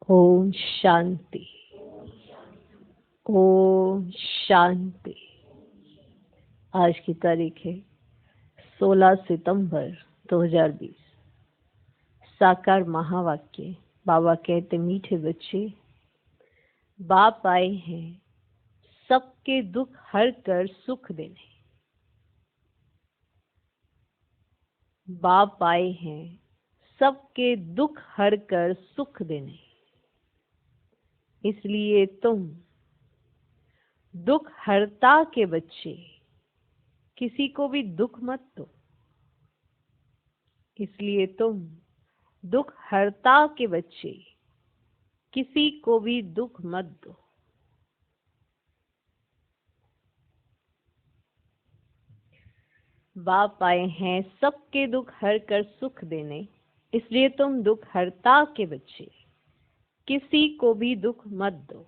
ओम शांति। ओम शांति। आज की तारीख है 16 सितंबर 2020। साकार महावाक्य। बाबा कहते, मीठे बच्चे, बाप आए हैं सबके दुख हर कर सुख देने। बाप आए हैं सबके दुख हर कर सुख देने। इसलिए तुम दुख हरता के बच्चे, किसी को भी दुख मत दो। इसलिए तुम दुख हरता के बच्चे, किसी को भी दुख मत दो। बाप आए हैं सबके दुख हर कर सुख देने। इसलिए तुम दुख हरता के बच्चे, किसी को भी दुख मत दो।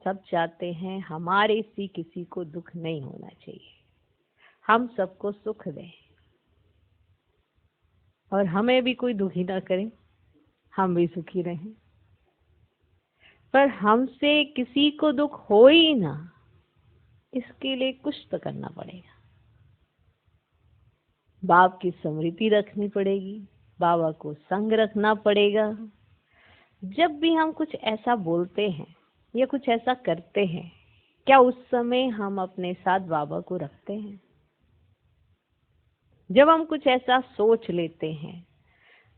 सब चाहते हैं हमारे से किसी को दुख नहीं होना चाहिए, हम सबको सुख दें और हमें भी कोई दुखी ना करे, हम भी सुखी रहें। पर हमसे किसी को दुख हो ही ना, इसके लिए कुछ तो करना पड़ेगा। बाप की स्मृति रखनी पड़ेगी, बाबा को संग रखना पड़ेगा। जब भी हम कुछ ऐसा बोलते हैं या कुछ ऐसा करते हैं, क्या उस समय हम अपने साथ बाबा को रखते हैं? जब हम कुछ ऐसा सोच लेते हैं,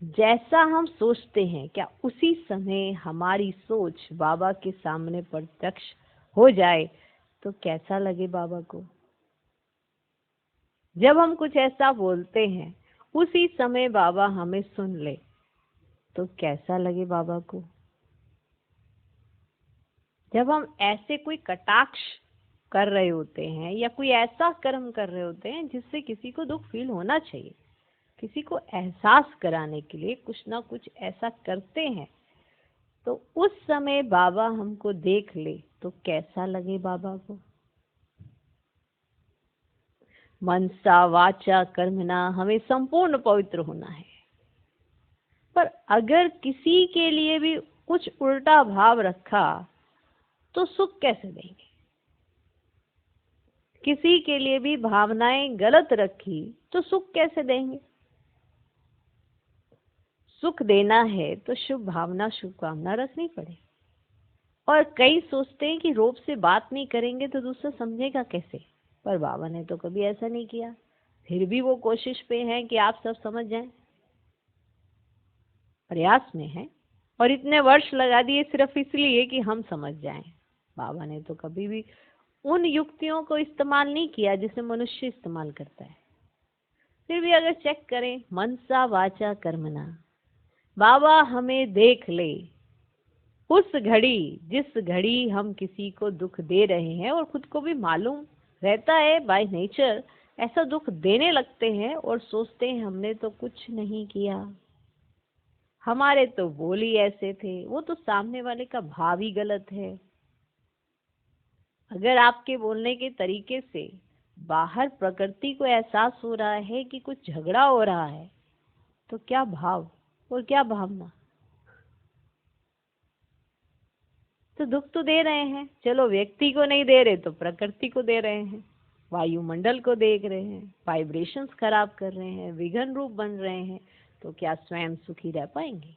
जैसा हम सोचते हैं, क्या उसी समय हमारी सोच बाबा के सामने प्रत्यक्ष हो जाए तो कैसा लगे बाबा को? जब हम कुछ ऐसा बोलते हैं, उसी समय बाबा हमें सुन ले तो कैसा लगे बाबा को? जब हम ऐसे कोई कटाक्ष कर रहे होते हैं या कोई ऐसा कर्म कर रहे होते हैं जिससे किसी को दुख फील होना चाहिए, किसी को एहसास कराने के लिए कुछ ना कुछ ऐसा करते हैं, तो उस समय बाबा हमको देख ले तो कैसा लगे बाबा को? मनसा वाचा कर्मणा, हमें संपूर्ण पवित्र होना है। पर अगर किसी के लिए भी कुछ उल्टा भाव रखा तो सुख कैसे देंगे? किसी के लिए भी भावनाएं गलत रखी तो सुख कैसे देंगे? सुख देना है तो शुभ भावना, शुभकामना रखनी पड़े। और कई सोचते हैं कि रोब से बात नहीं करेंगे तो दूसरा समझेगा कैसे, पर बाबा ने तो कभी ऐसा नहीं किया। फिर भी वो कोशिश पे हैं कि आप सब समझ जाएं, प्रयास में है, और इतने वर्ष लगा दिए सिर्फ इसलिए कि हम समझ जाएं। बाबा ने तो कभी भी उन युक्तियों को इस्तेमाल नहीं किया जिसे मनुष्य इस्तेमाल करता है। फिर भी अगर चेक करें, मनसा वाचा कर्मणा, बाबा हमें देख ले उस घड़ी जिस घड़ी हम किसी को दुख दे रहे हैं, और खुद को भी मालूम रहता है बाय नेचर ऐसा दुख देने लगते हैं और सोचते हैं हमने तो कुछ नहीं किया, हमारे तो बोल ही ऐसे थे, वो तो सामने वाले का भाव ही गलत है। अगर आपके बोलने के तरीके से बाहर प्रकृति को एहसास हो रहा है कि कुछ झगड़ा हो रहा है, तो क्या भाव और क्या भावना? तो दुख तो दे रहे हैं, चलो व्यक्ति को नहीं दे रहे तो प्रकृति को दे रहे हैं, वायुमंडल को देख रहे हैं, वाइब्रेशंस खराब कर रहे हैं, विघन रूप बन रहे हैं, तो क्या स्वयं सुखी रह पाएंगे?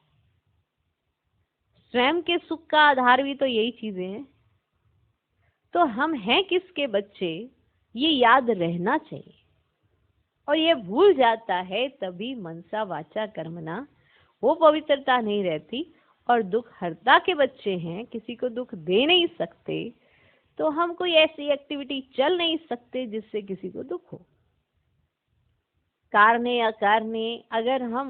स्वयं के सुख का आधार भी तो यही चीजें हैं। तो हम हैं किसके बच्चे, ये याद रहना चाहिए। और ये भूल जाता है तभी मनसा वाचा कर्मणा, वो पवित्रता नहीं रहती। और दुख हरता के बच्चे हैं, किसी को दुख दे नहीं सकते, तो हम कोई ऐसी एक्टिविटी चल नहीं सकते जिससे किसी को दुख हो। कारणे अकारणे अगर हम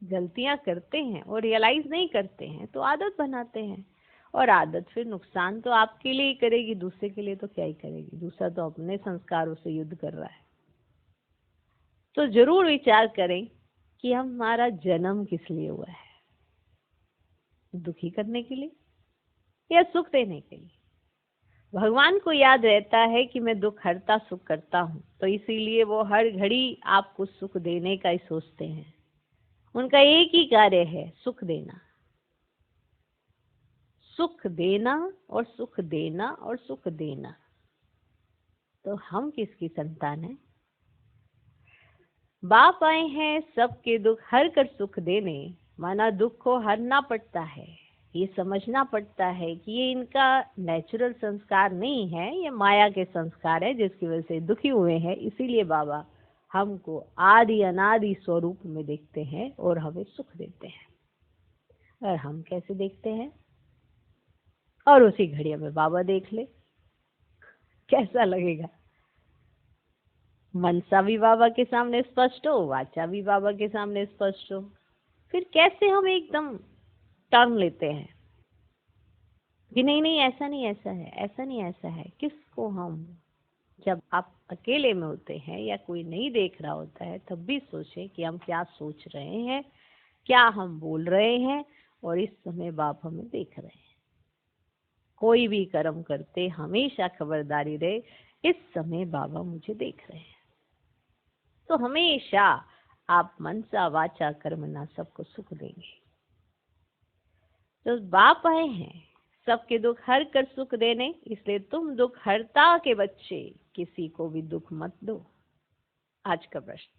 गलतियां करते हैं और रियलाइज नहीं करते हैं तो आदत बनाते हैं, और आदत फिर नुकसान तो आपके लिए ही करेगी, दूसरे के लिए तो क्या ही करेगी। दूसरा तो अपने संस्कारों से युद्ध कर रहा है। तो जरूर विचार करें कि हमारा जन्म किस लिए हुआ है, दुखी करने के लिए या सुख देने के लिए? भगवान को याद रहता है कि मैं दुख हरता सुख करता हूँ, तो इसीलिए वो हर घड़ी आपको सुख देने का ही सोचते हैं। उनका एक ही कार्य है, सुख देना। सुख देना और सुख देना और सुख देना। तो हम किसकी संतान हैं? बाप आए हैं सबके दुख हर कर सुख देने, माना दुख को हरना पड़ता है। ये समझना पड़ता है कि ये इनका नेचुरल संस्कार नहीं है, ये माया के संस्कार है जिसकी वजह से दुखी हुए हैं। इसीलिए बाबा हमको आदि अनादि स्वरूप में देखते हैं और हमें सुख देते हैं। और हम कैसे देखते हैं? और उसी घड़िया में बाबा देख ले, कैसा लगेगा? मनसा भी बाबा के सामने स्पष्ट हो, वाचा भी बाबा के सामने स्पष्ट हो, फिर कैसे हम एकदम टर्न लेते हैं कि नहीं नहीं ऐसा नहीं ऐसा है, ऐसा नहीं ऐसा है। किसको हम, जब आप अकेले में होते हैं या कोई नहीं देख रहा होता है, तब भी सोचें कि हम क्या सोच रहे हैं, क्या हम बोल रहे हैं, और इस समय बाप हमें देख रहे हैं। कोई भी कर्म करते हमेशा खबरदारी रहे, इस समय बाबा मुझे देख रहे हैं। तो हमेशा आप मनसा वाचा कर्मना सबको सुख देंगे। तो बाप आए हैं सबके दुख हर कर सुख देने, इसलिए तुम दुख हरता के बच्चे किसी को भी दुख मत दो। आज का प्रश्न,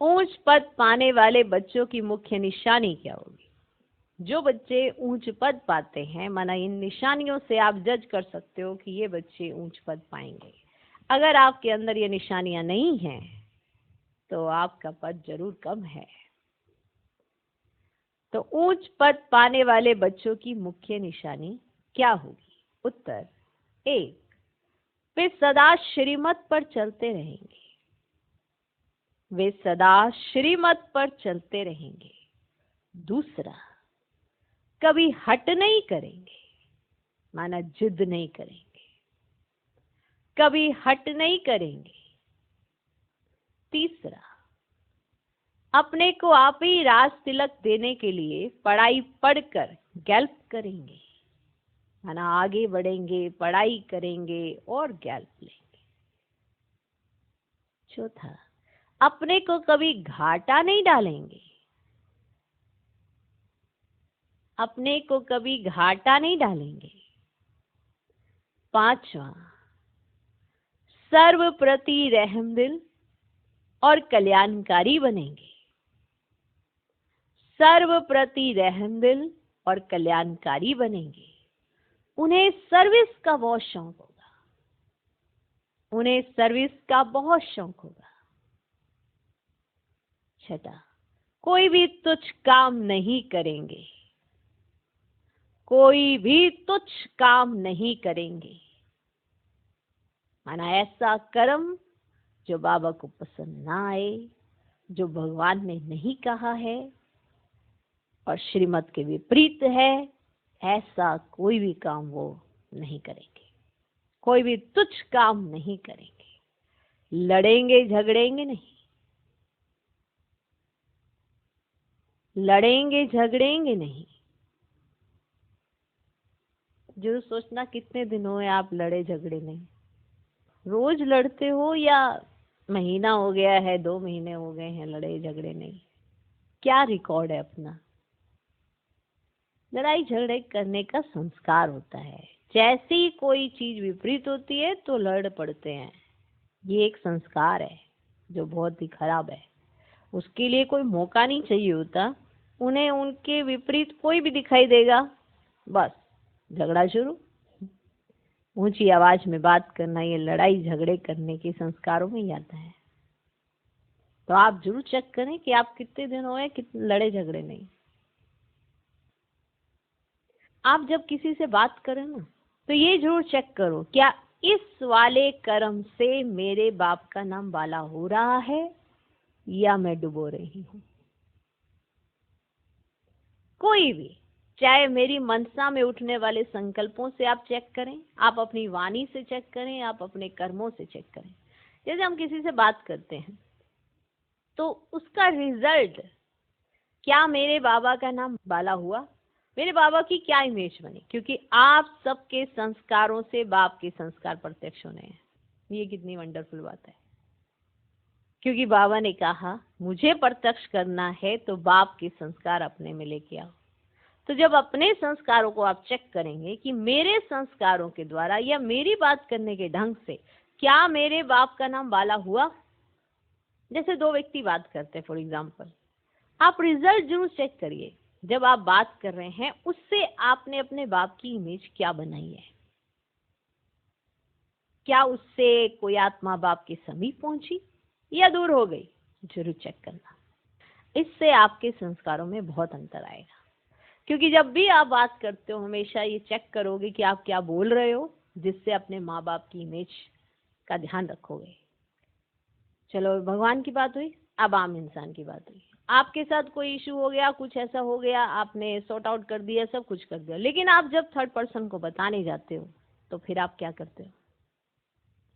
ऊंच पद पाने वाले बच्चों की मुख्य निशानी क्या होगी? जो बच्चे ऊंच पद पाते हैं, माना इन निशानियों से आप जज कर सकते हो कि ये बच्चे ऊंच पद पाएंगे। अगर आपके अंदर ये निशानियां नहीं हैं तो आपका पद जरूर कम है। तो ऊंच पद पाने वाले बच्चों की मुख्य निशानी क्या होगी? उत्तर, 1, वे सदा श्रीमत पर चलते रहेंगे। वे सदा श्रीमत पर चलते रहेंगे। दूसरा, कभी हट नहीं करेंगे, माना जिद नहीं करेंगे, कभी हट नहीं करेंगे। तीसरा, अपने को आप ही राज तिलक देने के लिए पढ़ाई पढ़कर गैल्प करेंगे, माना आगे बढ़ेंगे, पढ़ाई करेंगे और गैल्प लेंगे। चौथा, अपने को कभी घाटा नहीं डालेंगे, अपने को कभी घाटा नहीं डालेंगे। पांचवा, सर्व प्रति रहमदिल और कल्याणकारी बनेंगे। सर्व प्रति रहमदिल और कल्याणकारी बनेंगे। उन्हें सर्विस का बहुत शौक होगा, उन्हें सर्विस का बहुत शौक होगा। छठा, कोई भी तुच्छ काम नहीं करेंगे, कोई भी तुच्छ काम नहीं करेंगे, माना ऐसा कर्म जो बाबा को पसंद ना आए, जो भगवान ने नहीं कहा है और श्रीमत के विपरीत है, ऐसा कोई भी काम वो नहीं करेंगे। कोई भी तुच्छ काम नहीं करेंगे। लड़ेंगे झगड़ेंगे नहीं, लड़ेंगे झगड़ेंगे नहीं। जो सोचना कितने दिन हुए आप लड़े झगड़े नहीं, रोज लड़ते हो या महीना हो गया है, 2 महीने हो गए हैं लड़े झगड़े नहीं? क्या रिकॉर्ड है अपना? लड़ाई झगड़े करने का संस्कार होता है। जैसे ही कोई चीज विपरीत होती है तो लड़ पड़ते हैं। ये एक संस्कार है जो बहुत ही खराब है। उसके लिए कोई मौका नहीं चाहिए होता। उन्हें उनके विपरीत कोई भी दिखाई देगा, बस झगड़ा शुरू। ऊंची आवाज में बात करना, ये लड़ाई झगड़े करने के संस्कारों में ही आता है। तो आप जरूर चेक करें कि आप कितने दिन हुए कितने लड़े झगड़े नहीं। आप जब किसी से बात करें ना, तो ये जरूर चेक करो, क्या इस वाले कर्म से मेरे बाप का नाम बाला हो रहा है या मैं डुबो रही हूं? कोई भी, चाहे मेरी मनसा में उठने वाले संकल्पों से आप चेक करें, आप अपनी वाणी से चेक करें, आप अपने कर्मों से चेक करें। जैसे हम किसी से बात करते हैं तो उसका रिजल्ट, क्या मेरे बाबा का नाम बाला हुआ, मेरे बाबा की क्या इमेज बनी? क्योंकि आप सबके संस्कारों से बाप के संस्कार प्रत्यक्ष होने हैं। ये कितनी वंडरफुल बात है। क्योंकि बाबा ने कहा मुझे प्रत्यक्ष करना है तो बाप के संस्कार अपने में लेके आओ। तो जब अपने संस्कारों को आप चेक करेंगे कि मेरे संस्कारों के द्वारा या मेरी बात करने के ढंग से क्या मेरे बाप का नाम बाला हुआ। जैसे दो व्यक्ति बात करते हैं फॉर एग्जाम्पल, आप रिजल्ट जरूर चेक करिए। जब आप बात कर रहे हैं उससे आपने अपने बाप की इमेज क्या बनाई है, क्या उससे कोई आत्मा बाप के समीप पहुंची या दूर हो गई, जरूर चेक करना। इससे आपके संस्कारों में बहुत अंतर आएगा। क्योंकि जब भी आप बात करते हो हमेशा ये चेक करोगे कि आप क्या बोल रहे हो, जिससे अपने माँ बाप की इमेज का ध्यान रखोगे। चलो भगवान की बात हुई, अब आम इंसान की बात हुई। आपके साथ कोई इशू हो गया, कुछ ऐसा हो गया, आपने सॉर्ट आउट कर दिया, सब कुछ कर दिया, लेकिन आप जब थर्ड पर्सन को बताने जाते हो तो फिर आप क्या करते हो,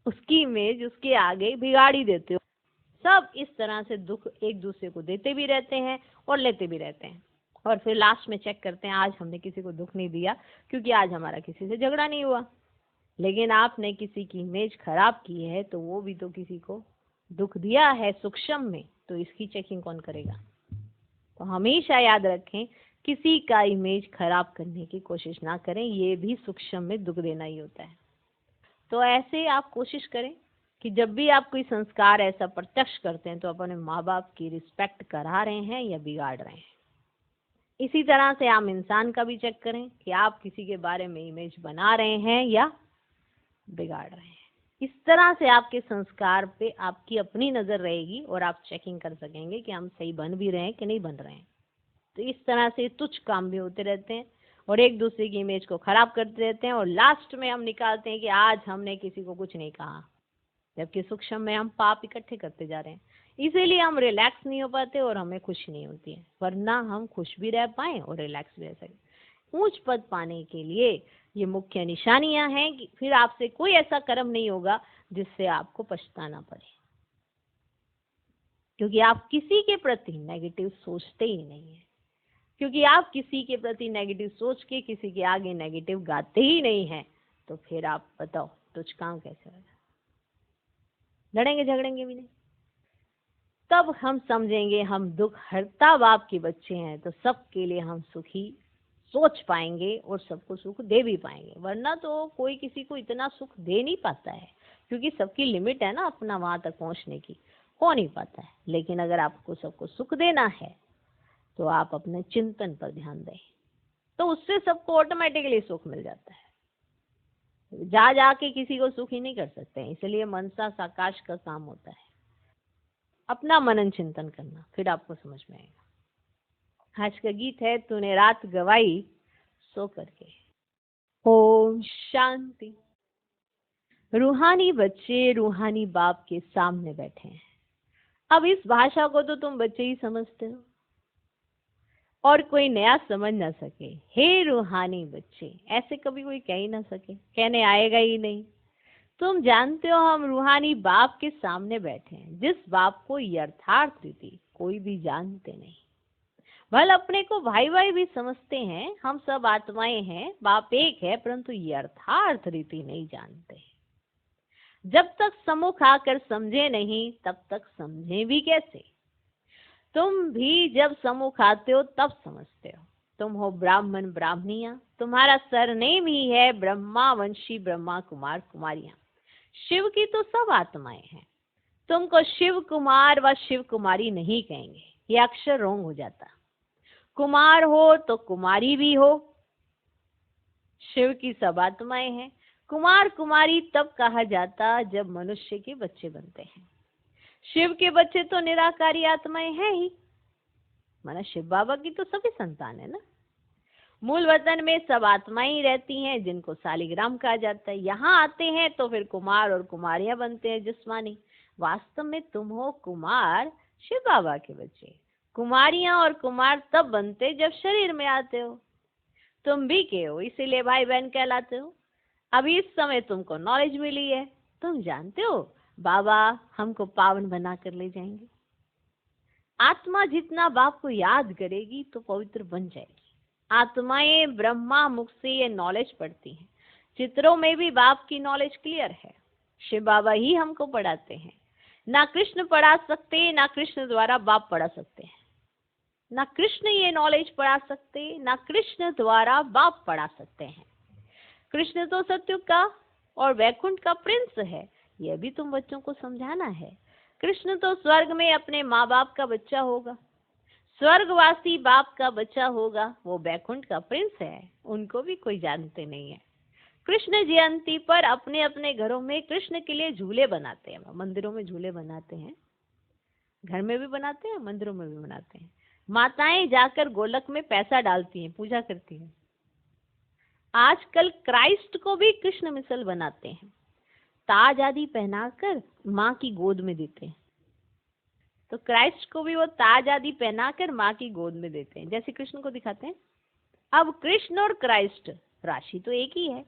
उसकी इमेज उसके आगे बिगाड़ ही देते हो। सब इस तरह से दुख एक दूसरे को देते भी रहते हैं और लेते भी रहते हैं, और फिर लास्ट में चेक करते हैं आज हमने किसी को दुख नहीं दिया क्योंकि आज हमारा किसी से झगड़ा नहीं हुआ। लेकिन आपने किसी की इमेज खराब की है तो वो भी तो किसी को दुख दिया है सूक्ष्म में, तो इसकी चेकिंग कौन करेगा। तो हमेशा याद रखें, किसी का इमेज खराब करने की कोशिश ना करें, ये भी सूक्ष्म में दुख देना ही होता है। तो ऐसे आप कोशिश करें कि जब भी आप कोई संस्कार ऐसा प्रत्यक्ष करते हैं तो अपने माँ बाप की रिस्पेक्ट करा रहे हैं या बिगाड़ रहे हैं। इसी तरह से आम इंसान का भी चेक करें कि आप किसी के बारे में इमेज बना रहे हैं या बिगाड़ रहे हैं। इस तरह से आपके संस्कार पे आपकी अपनी नजर रहेगी और आप चेकिंग कर सकेंगे कि हम सही बन भी रहे हैं कि नहीं बन रहे हैं। तो इस तरह से तुच्छ काम भी होते रहते हैं और एक दूसरे की इमेज को खराब करते रहते हैं, और लास्ट में हम निकालते हैं कि आज हमने किसी को कुछ नहीं कहा, जबकि सूक्ष्म में हम पाप इकट्ठे करते जा रहे हैं। इसीलिए हम रिलैक्स नहीं हो पाते और हमें खुशी नहीं होती है, वरना हम खुश भी रह पाए और रिलैक्स भी रह सकें। ऊंच पद पाने के लिए ये मुख्य निशानियां हैं कि फिर आपसे कोई ऐसा कर्म नहीं होगा जिससे आपको पछताना पड़े, क्योंकि आप किसी के प्रति नेगेटिव सोचते ही नहीं है। क्योंकि आप किसी के प्रति नेगेटिव सोच के किसी के आगे नेगेटिव गाते ही नहीं है, तो फिर आप बताओ तुझ काम कैसे होगा। लड़ेंगे झगड़ेंगे भी नहीं। तब हम समझेंगे हम दुख हरता बाप के बच्चे हैं, तो सबके लिए हम सुखी सोच पाएंगे और सबको सुख दे भी पाएंगे। वरना तो कोई किसी को इतना सुख दे नहीं पाता है, क्योंकि सबकी लिमिट है ना अपना वहां तक पहुंचने की, हो नहीं पाता है। लेकिन अगर आपको सबको सुख देना है तो आप अपने चिंतन पर ध्यान दें, तो उससे सबको ऑटोमेटिकली सुख मिल जाता है। जा जाके किसी को सुखी नहीं कर सकते हैं, इसलिए मनसा साकाश का काम होता है। अपना मनन चिंतन करना, फिर आपको समझ में आएगा। आज का गीत है तूने रात गवाई सो करके। ओम शांति। रूहानी बच्चे रूहानी बाप के सामने बैठे हैं। अब इस भाषा को तो तुम बच्चे ही समझते हो और कोई नया समझ ना सके। हे रूहानी बच्चे, ऐसे कभी कोई कह ही ना सके, कहने आएगा ही नहीं। तुम जानते हो हम रूहानी बाप के सामने बैठे हैं, जिस बाप को यथार्थ रीति कोई भी जानते नहीं। भल अपने को भाई भाई भी समझते हैं, हम सब आत्माएं हैं, बाप एक है, परंतु यथार्थ रीति नहीं जानते। जब तक सम्मुख आकर समझे नहीं तब तक समझे भी कैसे। तुम भी जब सम्मुख आते हो तब समझते हो। तुम हो ब्राह्मण ब्राह्मणियां, तुम्हारा सरनेम ही है ब्रह्मा वंशी ब्रह्मा कुमार कुमारियां। शिव की तो सब आत्माएं हैं, तुमको शिव कुमार व शिव कुमारी नहीं कहेंगे, ये अक्षर रोंग हो जाता। कुमार हो तो कुमारी भी हो, शिव की सब आत्माएं हैं। कुमार कुमारी तब कहा जाता जब मनुष्य के बच्चे बनते हैं। शिव के बच्चे तो निराकारी आत्माएं हैं ही, माना शिव बाबा की तो सभी संतान है ना। मूल वतन में सब आत्माएं ही रहती हैं, जिनको सालिग्राम कहा जाता है। यहाँ आते हैं तो फिर कुमार और कुमारियां बनते हैं जिस्मानी। वास्तव में तुम हो कुमार शिव बाबा के बच्चे। कुमारियां और कुमार तब बनते जब शरीर में आते हो। तुम भी के हो, इसीलिए भाई बहन कहलाते हो। अभी इस समय तुमको नॉलेज मिली है, तुम जानते हो बाबा हमको पावन बना कर ले जाएंगे। आत्मा जितना बाप को याद करेगी तो पवित्र बन जाएगी। आत्माएं ब्रह्मा मुख से ये नॉलेज पढ़ती हैं। चित्रों में भी बाप की नॉलेज क्लियर है। शिव बाबा ही हमको पढ़ाते हैं, ना कृष्ण पढ़ा सकते, ना कृष्ण द्वारा बाप पढ़ा सकते हैं। ना कृष्ण ये नॉलेज पढ़ा सकते, ना कृष्ण द्वारा बाप पढ़ा सकते हैं। कृष्ण तो सत्युग का और वैकुंठ का प्रिंस है, यह भी तुम बच्चों को समझाना है। कृष्ण तो स्वर्ग में अपने माँ बाप का बच्चा होगा, स्वर्गवासी बाप का बच्चा होगा, वो वैकुंठ का प्रिंस है, उनको भी कोई जानते नहीं है। कृष्ण जयंती पर अपने अपने घरों में कृष्ण के लिए झूले बनाते हैं, मंदिरों में झूले बनाते हैं, घर में भी बनाते हैं, मंदिरों में भी बनाते हैं। माताएं जाकर गोलक में पैसा डालती हैं, पूजा करती हैं। आजकल क्राइस्ट को भी कृष्ण मिसल बनाते हैं, ताज आदि पहनाकर माँ की गोद में देते हैं। तो क्राइस्ट को भी वो ताज आदि पहनाकर माँ की गोद में देते हैं, जैसे कृष्ण को दिखाते हैं। अब कृष्ण और क्राइस्ट राशि तो एक ही है,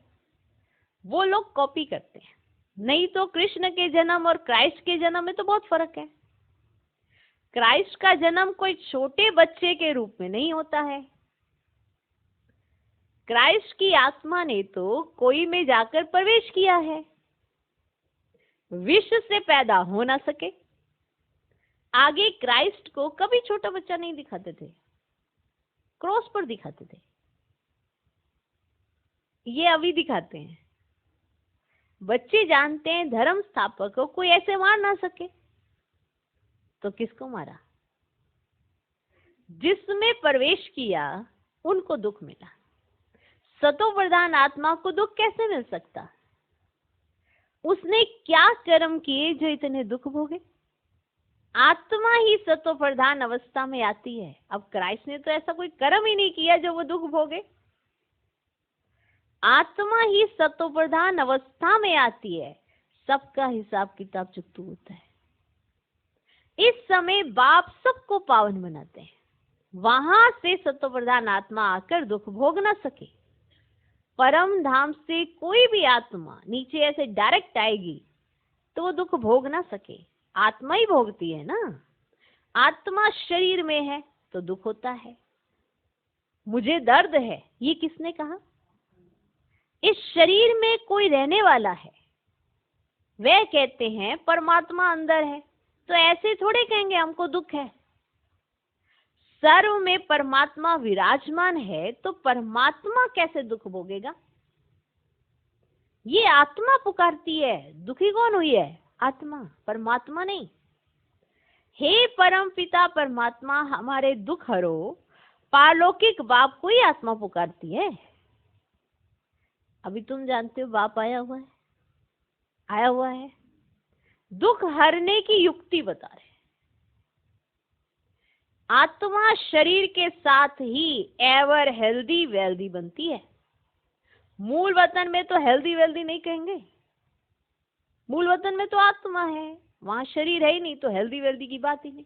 वो लोग कॉपी करते हैं। नहीं तो कृष्ण के जन्म और क्राइस्ट के जन्म में तो बहुत फर्क है। क्राइस्ट का जन्म कोई छोटे बच्चे के रूप में नहीं होता है। क्राइस्ट की आत्मा ने तो कोई में जाकर प्रवेश किया है, विश्व से पैदा हो ना सके। आगे क्राइस्ट को कभी छोटा बच्चा नहीं दिखाते थे, क्रॉस पर दिखाते थे, ये अभी दिखाते हैं। बच्चे जानते हैं धर्म स्थापक को कोई ऐसे मार ना सके, तो किसको मारा? जिसमें प्रवेश किया उनको दुख मिला। सतो प्रधान आत्मा को दुख कैसे मिल सकता? उसने क्या कर्म किए जो इतने दुख भोगे? आत्मा ही सतो प्रधान अवस्था में आती है। अब क्राइस्ट ने तो ऐसा कोई कर्म ही नहीं किया जो वो दुख भोगे। आत्मा ही सतो प्रधान अवस्था में आती है, सबका हिसाब किताब चुकता होता है। इस समय बाप सबको पावन बनाते हैं, वहां से सतो प्रधान आत्मा आकर दुख भोग ना सके। परम धाम से कोई भी आत्मा नीचे ऐसे डायरेक्ट आएगी तो वो दुख भोग ना सके, आत्मा ही भोगती है ना। आत्मा शरीर में है तो दुख होता है। मुझे दर्द है, ये किसने कहा? इस शरीर में कोई रहने वाला है, वह कहते हैं परमात्मा अंदर है, तो ऐसे थोड़े कहेंगे हमको दुख है। सर्व में परमात्मा विराजमान है तो परमात्मा कैसे दुख भोगेगा? ये आत्मा पुकारती है। दुखी कौन हुई है? आत्मा, परमात्मा नहीं। हे परम पिता परमात्मा, हमारे दुख हरो, पारलौकिक बाप को ही आत्मा पुकारती है। अभी तुम जानते हो बाप आया हुआ है, दुख हरने की युक्ति बता रहे। आत्मा शरीर के साथ ही एवर हेल्दी वेल्दी बनती है। मूल वतन में तो हेल्दी वेल्दी नहीं कहेंगे, मूल वतन में तो आत्मा है, वहां शरीर है ही नहीं, तो हेल्दी वेल्दी की बात ही नहीं।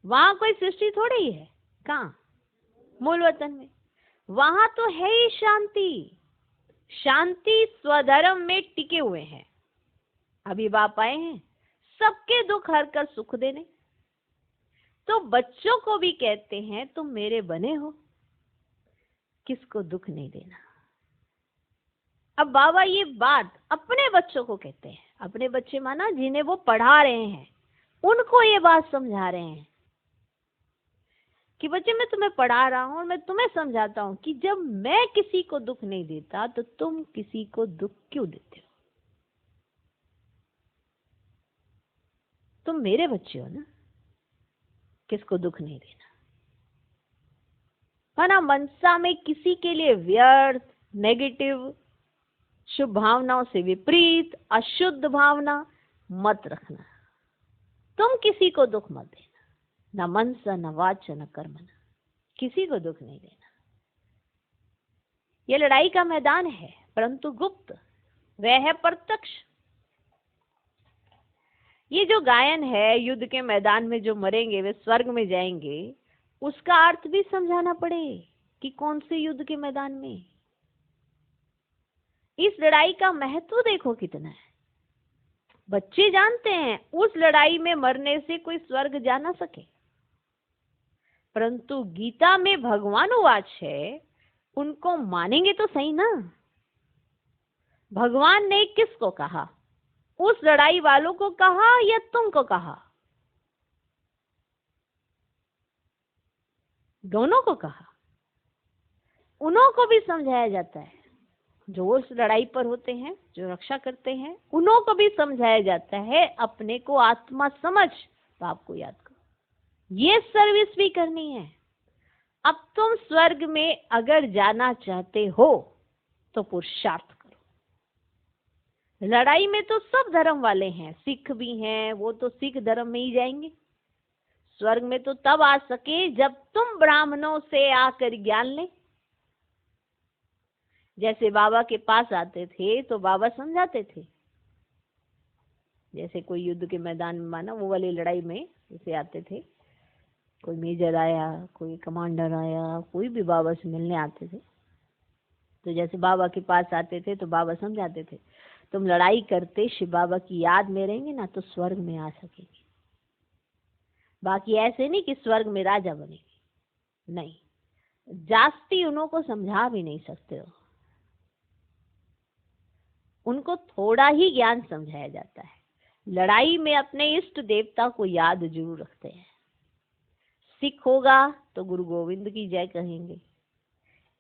वहां कोई सृष्टि थोड़ी ही है, कहाँ? मूल वतन में। वहां तो है ही शांति। शांति स्वधर्म में टिके हुए हैं। अभी बाप आए हैं सबके दुख हर कर सुख देने, तो बच्चों को भी कहते हैं तुम मेरे बने हो, किसको दुख नहीं देना। अब बाबा ये बात अपने बच्चों को कहते हैं, अपने बच्चे माना जिन्हें वो पढ़ा रहे हैं, उनको ये बात समझा रहे हैं कि बच्चे मैं तुम्हें पढ़ा रहा हूं और मैं तुम्हें समझाता हूं कि जब मैं किसी को दुख नहीं देता तो तुम किसी को दुख क्यों देते हो? तुम मेरे बच्चे हो ना, किसको दुख नहीं देना। माना मनसा में किसी के लिए व्यर्थ, नेगेटिव, शुभ भावनाओं से विपरीत अशुद्ध भावना मत रखना। तुम किसी को दुख मत देना, न मनसा न वाचा न कर्मणा, किसी को दुख नहीं देना। यह लड़ाई का मैदान है, परंतु गुप्त, वह है प्रत्यक्ष। ये जो गायन है युद्ध के मैदान में जो मरेंगे वे स्वर्ग में जाएंगे, उसका अर्थ भी समझाना पड़े कि कौन से युद्ध के मैदान में। इस लड़ाई का महत्व देखो कितना है। बच्चे जानते हैं उस लड़ाई में मरने से कोई स्वर्ग जा ना सके, परंतु गीता में भगवान उवाच है, उनको मानेंगे तो सही ना। भगवान ने किसको कहा? उस लड़ाई वालों को कहा या तुमको कहा? दोनों को कहा, उन्हों को भी समझाया जाता है, जो उस लड़ाई पर होते हैं, जो रक्षा करते हैं, उन्हों को भी समझाया जाता है अपने को आत्मा समझ, बाप को याद करो, ये सर्विस भी करनी है। अब तुम स्वर्ग में अगर जाना चाहते हो तो पुरुषार्थ करो। लड़ाई में तो सब धर्म वाले हैं, सिख भी हैं, वो तो सिख धर्म में ही जाएंगे। स्वर्ग में तो तब आ सके जब तुम ब्राह्मणों से आकर ज्ञान ले। जैसे बाबा के पास आते थे तो बाबा समझाते थे, जैसे कोई युद्ध के मैदान में माना वो वाली लड़ाई में जैसे आते थे, कोई मेजर आया, कोई कमांडर आया, कोई भी बाबा से मिलने आते थे, तो जैसे बाबा के पास आते थे तो बाबा समझाते थे, तुम लड़ाई करते शिव बाबा की याद में रहेंगे ना तो स्वर्ग में आ सकेंगे। बाकी ऐसे नहीं कि स्वर्ग में राजा बनेंगे, नहीं, जास्ती उन्हों को समझा भी नहीं सकते हो, उनको थोड़ा ही ज्ञान समझाया जाता है। लड़ाई में अपने इष्ट देवता को याद जरूर रखते हैं। सिख होगा तो गुरु गोविंद की जय कहेंगे,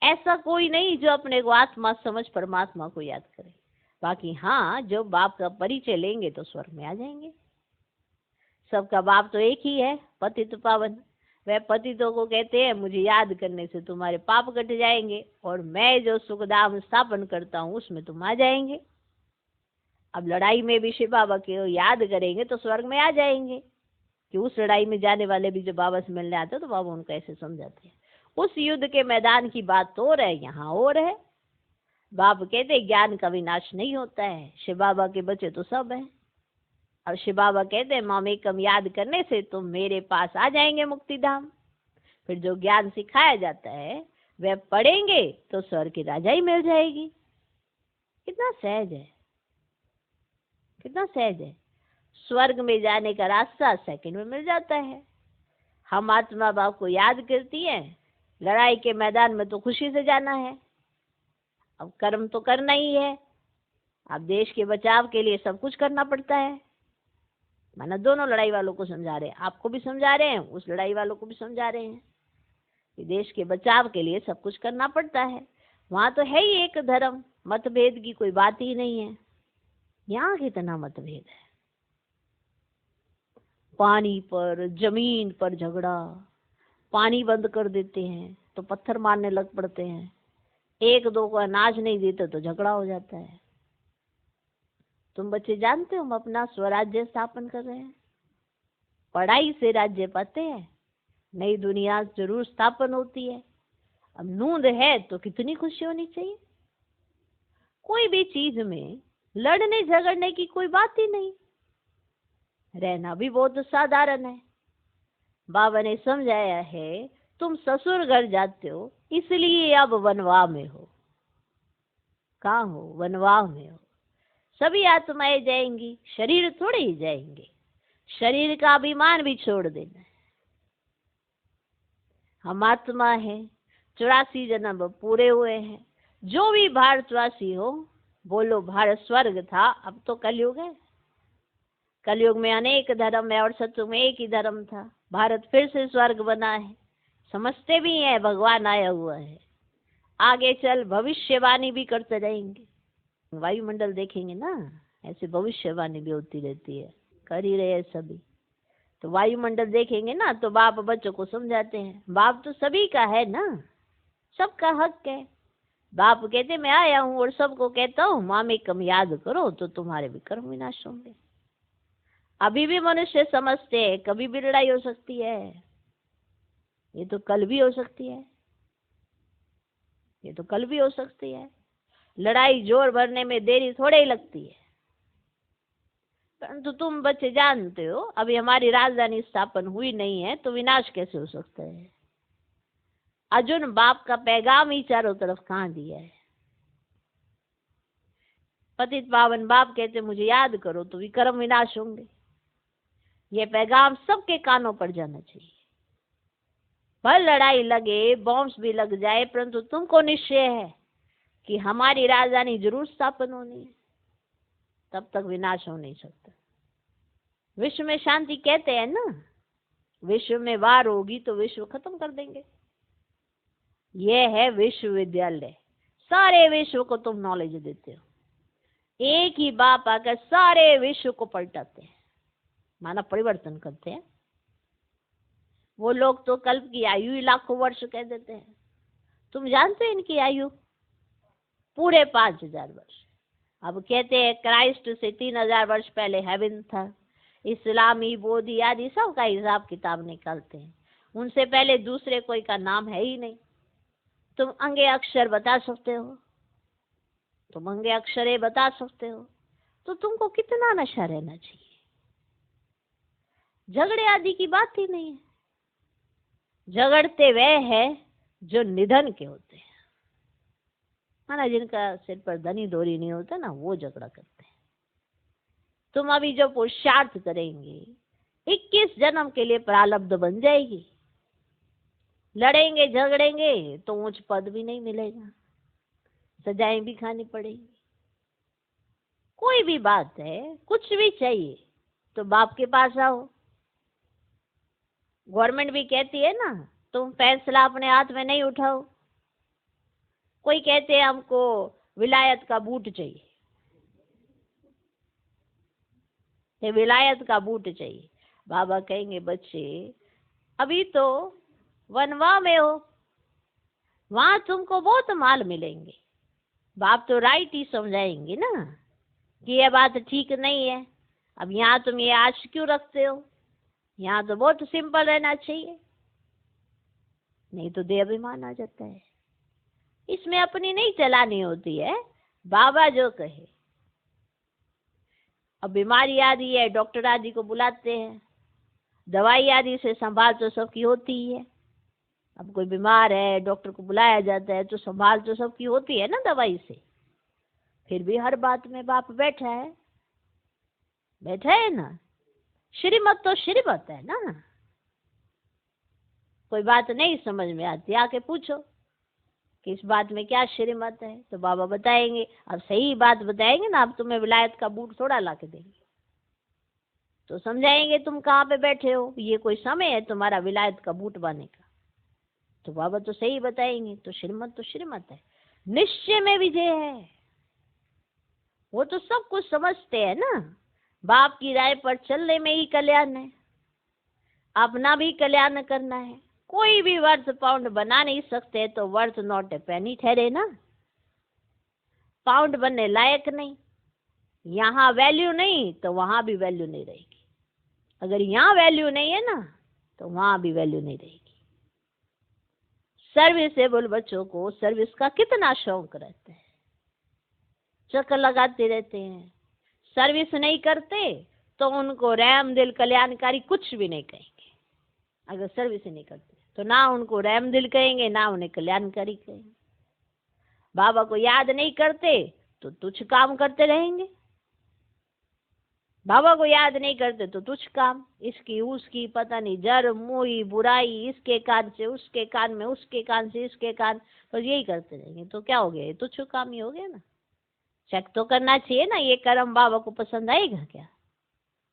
ऐसा कोई नहीं जो अपने को आत्मा समझ परमात्मा को याद करे। बाकी हाँ, जो बाप का परिचय लेंगे तो स्वर्ग में आ जाएंगे। सबका बाप तो एक ही है, पतित पावन। वह पतितों को कहते हैं मुझे याद करने से तुम्हारे पाप कट जाएंगे, और मैं जो सुखधाम स्थापन करता हूँ उसमें तुम आ जाएंगे। अब लड़ाई में भी शिव बाबा के याद करेंगे तो स्वर्ग में आ जाएंगे, कि उस लड़ाई में जाने वाले भी जब बाबा से मिलने आते हैं तो बाबा उनको ऐसे समझाते हैं। उस युद्ध के मैदान की बात तो और है, यहाँ और है। बाप कहते ज्ञान का विनाश नहीं होता है, शिव बाबा के बच्चे तो सब हैं। और शिव बाबा कहते हैं मामेकम याद करने से तुम मेरे पास आ जाएंगे मुक्तिधाम। फिर जो ज्ञान सिखाया जाता है वह पढ़ेंगे तो स्वर्ग की राजा ही मिल जाएगी। कितना सहज है, कितना सहज है। स्वर्ग में जाने का रास्ता सेकंड में मिल जाता है। हम आत्मा बाप को याद करती है, लड़ाई के मैदान में तो खुशी से जाना है। अब कर्म तो करना ही है, अब देश के बचाव के लिए सब कुछ करना पड़ता है। माना दोनों लड़ाई वालों को समझा रहे हैं, आपको भी समझा रहे हैं, उस लड़ाई वालों को भी समझा रहे हैं कि देश के बचाव के लिए सब कुछ करना पड़ता है। वहां तो है ही एक धर्म, मतभेद की कोई बात ही नहीं है। यहाँ कितना मतभेद है, पानी पर, जमीन पर झगड़ा। पानी बंद कर देते हैं तो पत्थर मारने लग पड़ते हैं, एक दो को अनाज नहीं देते तो झगड़ा हो जाता है। तुम बच्चे जानते हो हम अपना स्वराज्य स्थापन कर रहे हैं, पढ़ाई से राज्य पाते हैं, नई दुनिया जरूर स्थापन होती है। अब नूंद है तो कितनी खुशी होनी चाहिए। कोई भी चीज में लड़ने झगड़ने की कोई बात ही नहीं, रहना भी बहुत साधारण है। बाबा ने समझाया है तुम ससुर घर जाते हो इसलिए अब वनवाह में हो। कहाँ हो? वनवाह में हो। सभी आत्माएं जाएंगी, शरीर थोड़े ही जाएंगे। शरीर का अभिमान भी छोड़ देना है। हम आत्मा है, 84 जन्म पूरे हुए हैं। जो भी भारतवासी हो बोलो भारत स्वर्ग था, अब तो कलयुग है। कलयुग में अनेक धर्म है और सत्युग में एक ही धर्म था। भारत फिर से स्वर्ग बना है, समझते भी हैं भगवान आया हुआ है। आगे चल भविष्यवाणी भी करते रहेंगे। वायुमंडल देखेंगे ना, ऐसे भविष्यवाणी भी होती रहती है, कर ही रहे सभी। तो वायुमंडल देखेंगे ना तो बाप बच्चों को समझाते हैं, बाप तो सभी का है ना, सबका हक है। बाप कहते मैं आया हूँ और सबको कहता हूँ मामेकम याद करो तो तुम्हारे भी कर्म विनाश होंगे। अभी भी मनुष्य समझते हैं कभी भी लड़ाई हो सकती है, ये तो कल भी हो सकती है, ये तो कल भी हो सकती है। लड़ाई जोर भरने में देरी थोड़े ही लगती है। परंतु तुम बच्चे जानते हो अभी हमारी राजधानी स्थापन हुई नहीं है तो विनाश कैसे हो सकता है। अर्जुन बाप का पैगाम ही चारों तरफ कहाँ दिया है। पतित पावन बाप कहते मुझे याद करो तो विक्रम विनाश होंगे। ये पैगाम सबके कानों पर जाना चाहिए। भले लड़ाई लगे, बॉम्ब्स भी लग जाए, परंतु तुमको निश्चय है कि हमारी राजधानी जरूर स्थापन होनी है, तब तक विनाश हो नहीं सकता। विश्व में शांति कहते हैं ना, विश्व में वार होगी तो विश्व खत्म कर देंगे। ये है विश्वविद्यालय। सारे विश्व को तुम नॉलेज देते हो। एक ही बाप आकर सारे विश्व को पलटाते हैं, मानव परिवर्तन करते हैं। वो लोग तो कल्प की आयु ही लाखों वर्ष कह देते हैं। तुम जानते हो इनकी आयु पूरे 5000 वर्ष। अब कहते हैं क्राइस्ट से 3000 वर्ष पहले हेवन था। इस्लामी, बोधी आदि सब का हिसाब किताब निकालते हैं। उनसे पहले दूसरे कोई का नाम है ही नहीं। तुम अंगे अक्षर बता सकते हो, तुम अंगे अक्षरे बता सकते हो, तो तुमको कितना नशा रहना चाहिए। झगड़े आदि की बात ही नहीं है। झगड़ते वे है जो निधन के होते हैं, माना जिनका सिर पर धनी दोरी नहीं होता ना, वो झगड़ा करते हैं। तुम अभी जो पुरुषार्थ करेंगे 21 जन्म के लिए प्रारब्ध बन जाएगी। लड़ेंगे झगड़ेंगे तो ऊंच पद भी नहीं मिलेगा, सजाएं भी खानी पड़ेगी। कोई भी बात है, कुछ भी चाहिए तो बाप के पास आओ। गवर्नमेंट भी कहती है ना, तुम फैसला अपने हाथ में नहीं उठाओ। कोई कहते हैं हमको विलायत का बूट चाहिए, ये विलायत का बूट चाहिए। बाबा कहेंगे बच्चे अभी तो वनवा में हो, वहां तुमको बहुत माल मिलेंगे। बाप तो राइट ही समझाएंगे ना कि ये बात ठीक नहीं है। अब यहाँ तुम ये आश क्यों रखते हो, यहाँ तो बहुत सिंपल रहना चाहिए। नहीं तो देहाभिमान आ जाता है। इसमें अपनी नहीं चलानी होती है, बाबा जो कहे। अब बीमारी आदि है, डॉक्टर आदि को बुलाते हैं, दवाई आदि से संभाल तो सबकी होती ही है। अब कोई बीमार है, डॉक्टर को बुलाया जाता है, तो संभाल तो सबकी होती है ना दवाई से। फिर भी हर बात में बाप बैठा है, बैठा है ना। श्रीमत तो श्रीमत है ना। कोई बात नहीं समझ में आती, आके पूछो कि इस बात में क्या श्रीमत है, तो बाबा बताएंगे। अब सही बात बताएंगे ना, अब तुम्हें विलायत का बूट थोड़ा ला के देंगे, तो समझाएंगे तुम कहाँ पे बैठे हो, ये कोई समय है तुम्हारा विलायत का बूट बांधने का। तो बाबा तो सही बताएंगे। तो श्रीमत है, निश्चय में विजय है। वो तो सब कुछ समझते हैं ना। बाप की राय पर चलने में ही कल्याण है, अपना भी कल्याण करना है। कोई भी वर्थ पाउंड बना नहीं सकते तो वर्थ नॉट ए पेनी ठहरे ना। पाउंड बनने लायक नहीं, यहाँ वैल्यू नहीं तो वहां भी वैल्यू नहीं रहेगी। अगर यहाँ वैल्यू नहीं है ना तो वहां भी वैल्यू नहीं रहेगी। सर्विसेबल बच्चों को सर्विस का कितना शौक रहता है, चक्कर लगाते रहते हैं। सर्विस नहीं करते तो उनको रैम दिल कल्याणकारी कुछ भी नहीं कहेंगे। अगर सर्विस नहीं करते तो ना उनको रैम दिल कहेंगे, ना उन्हें कल्याणकारी कहेंगे। बाबा को याद नहीं करते तो तुच्छ काम करते रहेंगे। बाबा को याद नहीं करते तो तुच्छ काम, इसकी उसकी पता नहीं जर मोही बुराई, इसके कान से उसके कान में, उसके कान से इसके कान, तो यही करते रहेंगे। तो क्या हो गया, ये तुच्छ काम ही हो गया ना। चेक तो करना चाहिए ना, ये कर्म बाबा को पसंद आएगा क्या।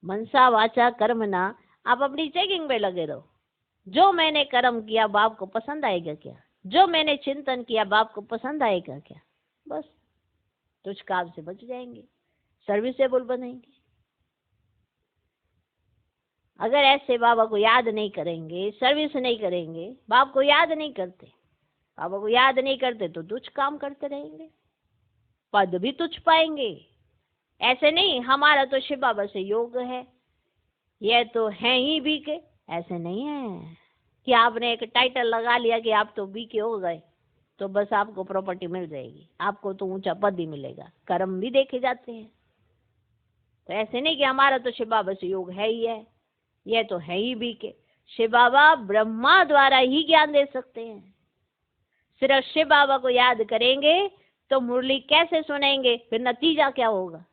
मनसा वाचा कर्म ना, आप अपनी चेकिंग पे लगे रहो। जो मैंने कर्म किया बाप को पसंद आएगा क्या, जो मैंने चिंतन किया बाप को पसंद आएगा क्या। बस तुझ काम से बच जाएंगे, सर्विसेबल बनेंगे। अगर ऐसे बाबा को याद नहीं करेंगे, सर्विस नहीं करेंगे, बाप को याद नहीं करते, बाबा को याद नहीं करते तो तुच्छ काम करते रहेंगे, पद भी तुच्छ पाएंगे। ऐसे नहीं हमारा तो शिव बाबा से योग है, ये तो है ही बी के, ऐसे नहीं है कि आपने एक टाइटल लगा लिया कि आप तो बी के हो गए तो बस आपको प्रॉपर्टी मिल जाएगी, आपको तो ऊंचा पद ही मिलेगा। कर्म भी देखे जाते हैं। तो ऐसे नहीं कि हमारा तो शिव बाबा से योग है ही है, यह तो है ही बी के। शिव बाबा ब्रह्मा द्वारा ही ज्ञान दे सकते हैं। सिर्फ शिव बाबा को याद करेंगे तो मुरली कैसे सुनेंगे, फिर नतीजा क्या होगा।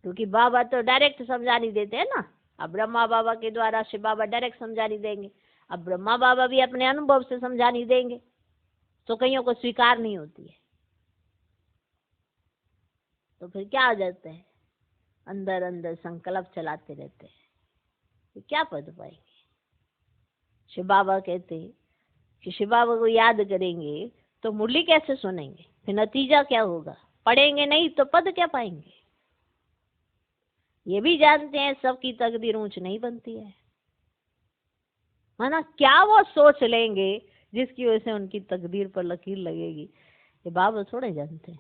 क्योंकि बाबा तो डायरेक्ट समझा नहीं देते हैं ना। अब ब्रह्मा बाबा के द्वारा शिव बाबा डायरेक्ट समझा नहीं देंगे, अब ब्रह्मा बाबा भी अपने अनुभव से समझा नहीं देंगे, तो कईयों को स्वीकार नहीं होती है। तो फिर क्या हो जाता है, अंदर अंदर संकल्प चलाते रहते हैं, तो क्या पद पाएंगे। शिव बाबा कहते कि शिव बाबा को याद करेंगे तो मुरली कैसे सुनेंगे, फिर नतीजा क्या होगा, पढ़ेंगे नहीं तो पद क्या पाएंगे। ये भी जानते हैं सबकी तकदीर ऊंच नहीं बनती है ना। क्या वो सोच लेंगे जिसकी वजह से उनकी तकदीर पर लकीर लगेगी, ये बाबा थोड़े जानते हैं।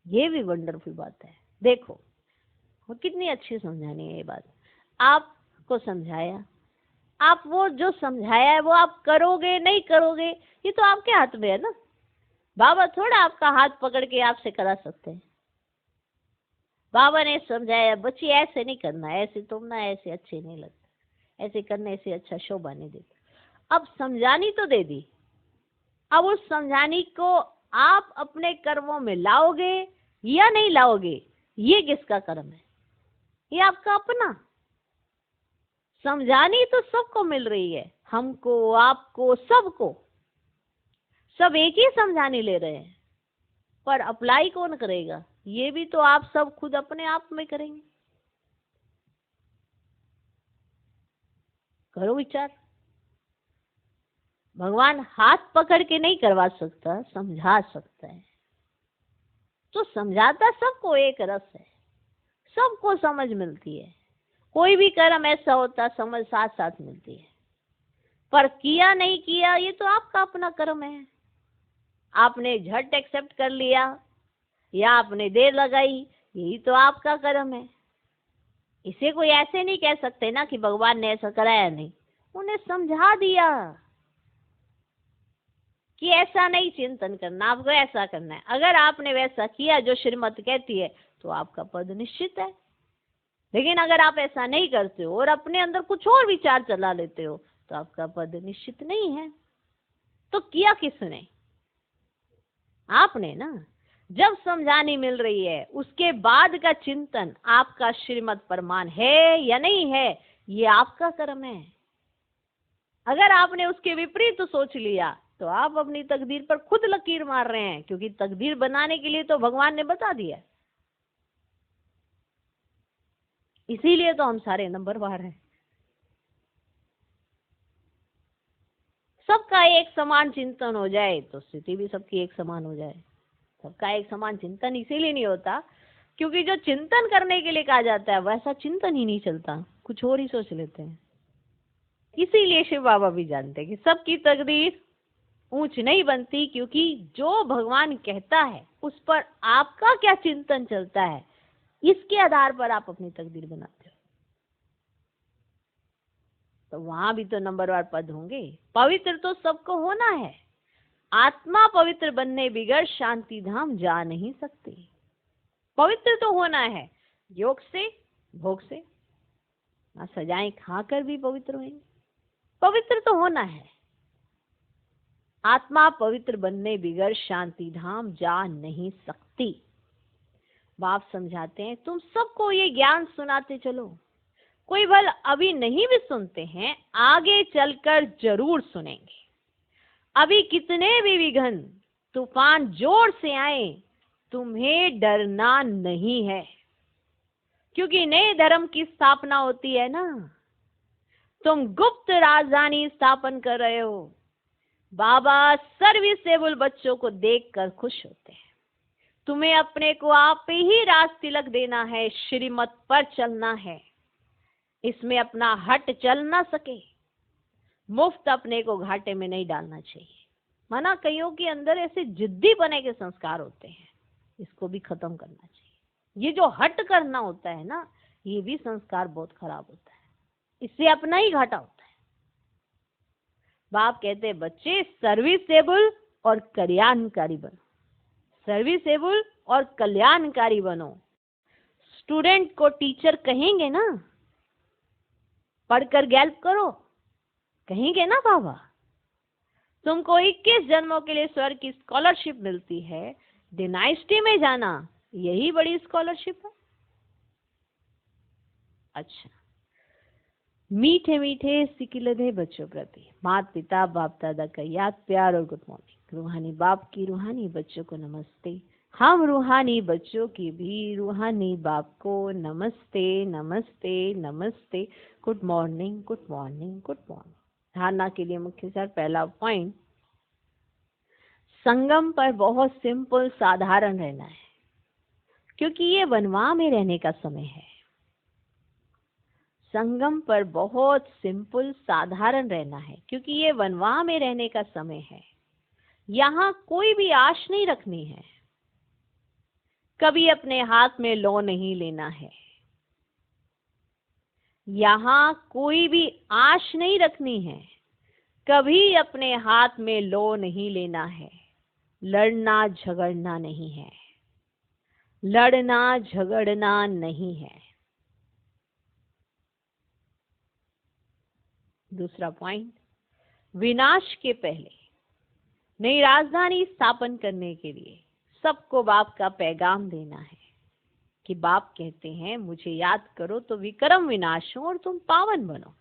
ये भी वंडरफुल बात है। देखो वो कितनी अच्छी समझानी है ये बात। आपको समझाया, आप वो जो समझाया है वो आप करोगे नहीं करोगे ये तो आपके हाथ में है ना। बाबा थोड़ा आपका हाथ पकड़ के आपसे करा सकते हैं। बाबा ने समझाया बच्ची ऐसे नहीं करना, ऐसे तुम ना, ऐसे अच्छे नहीं लगते, ऐसे करने से अच्छा शोभा नहीं देता। अब समझानी तो दे दी, अब उस समझानी को आप अपने कर्मों में लाओगे या नहीं लाओगे, ये किसका कर्म है, ये आपका अपना। समझानी तो सबको मिल रही है, हमको, आपको, सबको, सब एक ही समझानी ले रहे हैं, पर अप्लाई कौन करेगा, ये भी तो आप सब खुद अपने आप में करेंगे। करो विचार। भगवान हाथ पकड़ के नहीं करवा सकता, समझा सकता है। तो समझाता सबको एक रस है, सबको समझ मिलती है। कोई भी कर्म ऐसा होता समझ साथ साथ मिलती है, पर किया नहीं किया ये तो आपका अपना कर्म है। आपने झट एक्सेप्ट कर लिया या आपने देर लगाई, यही तो आपका कर्म है। इसे कोई ऐसे नहीं कह सकते ना कि भगवान ने ऐसा कराया नहीं, उन्हें समझा दिया कि ऐसा नहीं चिंतन करना, आपको ऐसा करना है। अगर आपने वैसा किया जो श्रीमत कहती है तो आपका पद निश्चित है। लेकिन अगर आप ऐसा नहीं करते हो और अपने अंदर कुछ और विचार चला लेते हो तो आपका पद निश्चित नहीं है। तो किया किसने? आपने ना। जब समझानी मिल रही है उसके बाद का चिंतन आपका श्रीमत प्रमाण है या नहीं है, ये आपका कर्म है। अगर आपने उसके विपरीत सोच लिया तो आप अपनी तकदीर पर खुद लकीर मार रहे हैं, क्योंकि तकदीर बनाने के लिए तो भगवान ने बता दिया। इसीलिए तो हम सारे नंबरवार हैं। सबका एक समान चिंतन हो जाए तो स्थिति भी सबकी एक समान हो जाए। सबका एक समान चिंतन इसीलिए नहीं होता क्योंकि जो चिंतन करने के लिए कहा जाता है वैसा चिंतन ही नहीं चलता, कुछ और ही सोच लेते हैं। इसीलिए शिव बाबा भी जानते हैं कि सबकी तकदीर ऊंच नहीं बनती, क्योंकि जो भगवान कहता है उस पर आपका क्या चिंतन चलता है, इसके आधार पर आप अपनी तकदीर बनाते हो। तो वहां भी तो नंबरवार पद होंगे। पवित्र तो सबको होना है। आत्मा पवित्र बनने बिगड़ शांति धाम जा नहीं सकती। पवित्र तो होना है, योग से, भोग से, सजाएं खाकर भी पवित्र होंगे। पवित्र तो होना है। आत्मा पवित्र बनने बिगड़ शांति धाम जा नहीं सकती। बाप समझाते हैं तुम सबको ये ज्ञान सुनाते चलो। कोई भल अभी नहीं भी सुनते हैं, आगे चलकर जरूर सुनेंगे। अभी कितने भी विघ्न तूफान जोर से आए, तुम्हें डरना नहीं है, क्योंकि नए धर्म की स्थापना होती है ना। तुम गुप्त राजधानी स्थापन कर रहे हो। बाबा सर्विसेबल बच्चों को देखकर खुश होते हैं। तुम्हें अपने को आप ही राज तिलक देना है, श्रीमत पर चलना है। इसमें अपना हट चल ना सके। मुफ्त अपने को घाटे में नहीं डालना चाहिए। माना कईयों के अंदर ऐसे जिद्दी बने के संस्कार होते हैं, इसको भी खत्म करना चाहिए। ये जो हट करना होता है ना, ये भी संस्कार बहुत खराब होता है, इससे अपना ही घाटा होता है। बाप कहते हैं बच्चे सर्विसेबल और कल्याणकारी बनो। सर्विसेबल और कल्याणकारी बनो। स्टूडेंट को टीचर कहेंगे ना, पढ़कर गैल्प करो, कहेंगे ना बाबा। तुमको 21 जन्मों के लिए स्वर्ग की स्कॉलरशिप मिलती है, डिनाइस्टी में जाना यही बड़ी स्कॉलरशिप है। अच्छा, मीठे मीठे सिकिलधे बच्चों प्रति माता पिता बाप दादा का याद प्यार और गुड मॉर्निंग। रूहानी बाप की रूहानी बच्चों को नमस्ते। हम रूहानी बच्चों की भी रूहानी बाप को नमस्ते नमस्ते नमस्ते। Good morning good morning good morning. धारणा के लिए मुख्य सार पहला पॉइंट, संगम पर बहुत सिंपल साधारण रहना है, क्योंकि ये वनवाह में रहने का समय है। संगम पर बहुत सिंपल साधारण रहना है, क्योंकि ये वनवाह में रहने का समय है। यहाँ कोई भी आश नहीं रखनी है, कभी अपने हाथ में लौ नहीं लेना है। यहाँ कोई भी आश नहीं रखनी है, कभी अपने हाथ में लौ नहीं लेना है। लड़ना झगड़ना नहीं है, लड़ना झगड़ना नहीं है। दूसरा पॉइंट, विनाश के पहले नई राजधानी स्थापन करने के लिए सबको बाप का पैगाम देना है कि बाप कहते हैं मुझे याद करो तो विक्रम विनाश हो और तुम पावन बनो।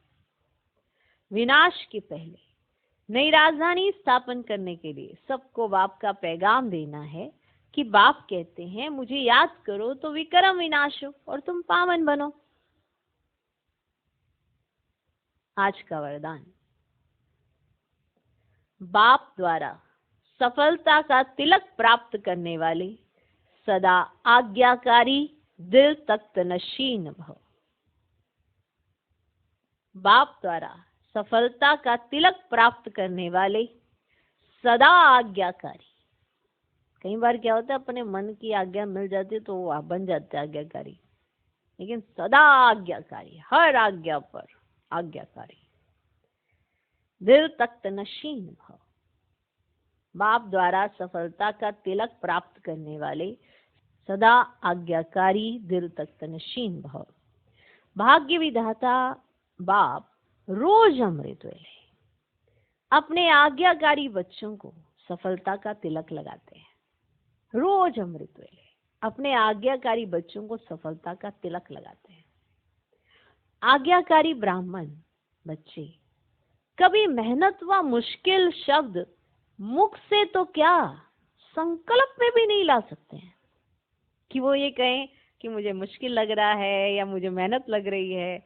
विनाश के पहले नई राजधानी स्थापन करने के लिए सबको बाप का पैगाम देना है कि बाप कहते हैं मुझे याद करो तो विक्रम विनाश हो और तुम पावन बनो। आज का वरदान, बाप द्वारा सफलता का तिलक प्राप्त करने वाले सदा आज्ञाकारी दिल तख्त नशीन भव। बाप द्वारा सफलता का तिलक प्राप्त करने वाले सदा आज्ञाकारी। कई बार क्या होता है, अपने मन की आज्ञा मिल जाती है तो वो बन जाते हैं आज्ञाकारी, लेकिन सदा आज्ञाकारी, हर आज्ञा पर आज्ञाकारी, दिल तख्त नशीन भव। बाप द्वारा सफलता का तिलक प्राप्त करने वाले सदा आज्ञाकारी दिल तख्त नशीन भव। भाग्य विधाता बाप रोज अमृत वेले अपने आज्ञाकारी बच्चों को सफलता का तिलक लगाते हैं। रोज अमृत वेले अपने आज्ञाकारी बच्चों को सफलता का तिलक लगाते हैं। आज्ञाकारी ब्राह्मण बच्चे कभी मेहनत व मुश्किल शब्द मुख से तो क्या संकल्प में भी नहीं ला सकते हैं कि वो ये कहें कि मुझे मुश्किल लग रहा है या मुझे मेहनत लग रही है।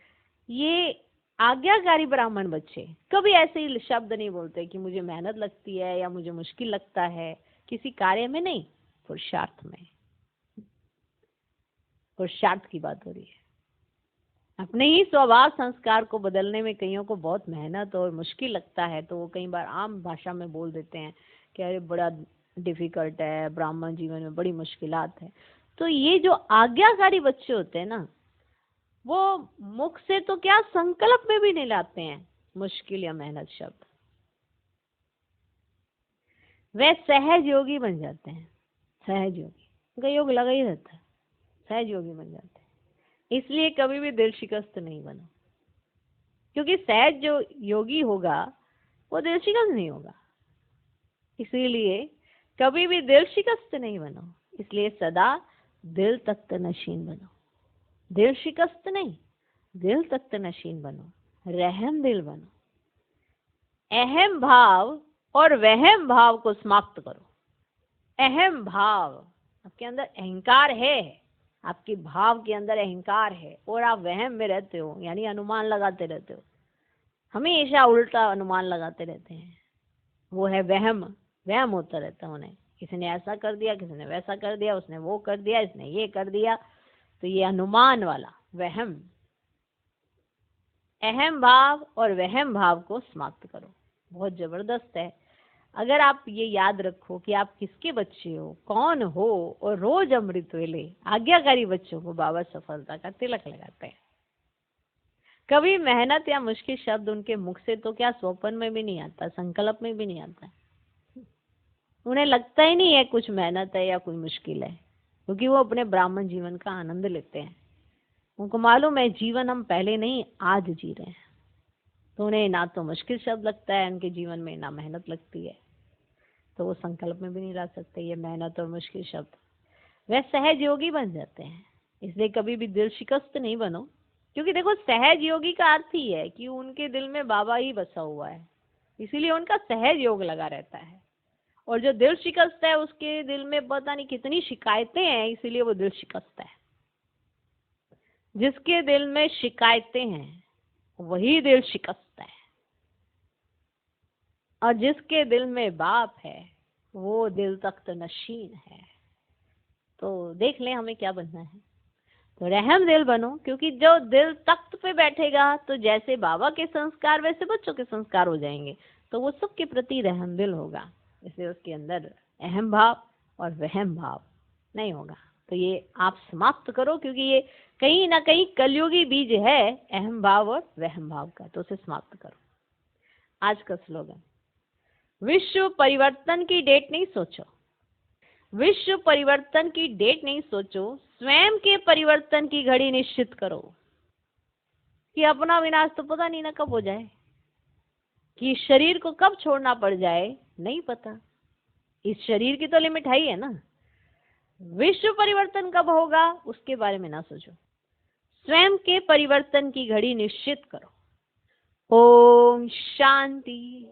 ये आज्ञाकारी ब्राह्मण बच्चे कभी ऐसे ही शब्द नहीं बोलते कि मुझे मेहनत लगती है या मुझे मुश्किल लगता है, किसी कार्य में नहीं, पुरुषार्थ में। पुरुषार्थ की बात हो रही है। अपने ही स्वभाव संस्कार को बदलने में कईयों को बहुत मेहनत और मुश्किल लगता है, तो वो कई बार आम भाषा में बोल देते हैं कि अरे बड़ा डिफिकल्ट है, ब्राह्मण जीवन में बड़ी मुश्किलात है। तो ये जो आज्ञाकारी बच्चे होते हैं ना, वो मुख से तो क्या संकल्प में भी नहीं लाते हैं मुश्किल या मेहनत शब्द। वे सहज योगी बन जाते हैं। सहज योगी, उनका योग लगा ही रहता है, सहज योगी बन जाते हैं। इसलिए कभी भी दिल शिकस्त नहीं बनो, क्योंकि सहज जो योगी होगा वो दिल शिकस्त नहीं होगा। इसीलिए कभी भी दिल शिकस्त नहीं बनो, इसलिए सदा दिल तख्त नशीन बनो। दिल शिकस्त नहीं, दिल तख्त नशीन बनो, रहम दिल बनो। अहम भाव और वहम भाव को समाप्त करो। अहम भाव, आपके अंदर अहंकार है, आपके भाव के अंदर अहंकार है और आप वहम में रहते हो, यानी अनुमान लगाते रहते हो, हमेशा उल्टा अनुमान लगाते रहते हैं। वो है वहम, वहम होता रहता है उन्हें, किसी ने ऐसा कर दिया, किसी ने वैसा कर दिया, उसने वो कर दिया, इसने ये कर दिया, तो ये अनुमान वाला वहम। अहम भाव और वहम भाव को समाप्त करो। बहुत जबरदस्त है। अगर आप ये याद रखो कि आप किसके बच्चे हो, कौन हो, और रोज अमृत वेले आज्ञाकारी बच्चों को बाबा सफलता का तिलक लगाते हैं। कभी मेहनत या मुश्किल शब्द उनके मुख से तो क्या स्वप्न में भी नहीं आता, संकल्प में भी नहीं आता। उन्हें लगता ही नहीं है कुछ मेहनत है या कोई मुश्किल है, क्योंकि वो अपने ब्राह्मण जीवन का आनंद लेते हैं। उनको मालूम है जीवन हम पहले नहीं आज जी रहे हैं, तो उन्हें ना तो मुश्किल शब्द लगता है उनके जीवन में, ना मेहनत लगती है, तो वो संकल्प में भी नहीं ला सकते ये मेहनत और मुश्किल शब्द। वह सहज योगी बन जाते हैं। इसलिए कभी भी दिल शिकस्त नहीं बनो, क्योंकि देखो सहज योगी का अर्थ ही है कि उनके दिल में बाबा ही बसा हुआ है, इसीलिए उनका सहज योग लगा रहता है। और जो दिल शिकस्त है उसके दिल में पता नहीं कितनी शिकायतें हैं, इसीलिए वो दिल शिकस्त है। जिसके दिल में शिकायतें हैं वही दिल शिकस्त है। और जिसके दिल में बाप है वो दिल तख्त नशीन है। तो देख लें हमें क्या बनना है। तो रहम दिल बनो, क्योंकि जो दिल तख्त पे बैठेगा तो जैसे बाबा के संस्कार वैसे बच्चों के संस्कार हो जाएंगे, तो वो सबके प्रति रहम दिल होगा। इसलिए उसके अंदर अहम भाव और वहम भाव नहीं होगा। तो ये आप समाप्त करो, क्योंकि ये कहीं ना कहीं कलयुगी बीज है अहम भाव और वहम भाव का। तो उसे समाप्त करो। आज का स्लोगन, विश्व परिवर्तन की डेट नहीं सोचो, विश्व परिवर्तन की डेट नहीं सोचो, स्वयं के परिवर्तन की घड़ी निश्चित करो। कि अपना विनाश तो पता नहीं ना कब हो जाए, कि शरीर को कब छोड़ना पड़ जाए नहीं पता। इस शरीर की तो लिमिट है ही है ना। विश्व परिवर्तन कब होगा उसके बारे में ना सोचो, स्वयं के परिवर्तन की घड़ी निश्चित करो। ओम शांति।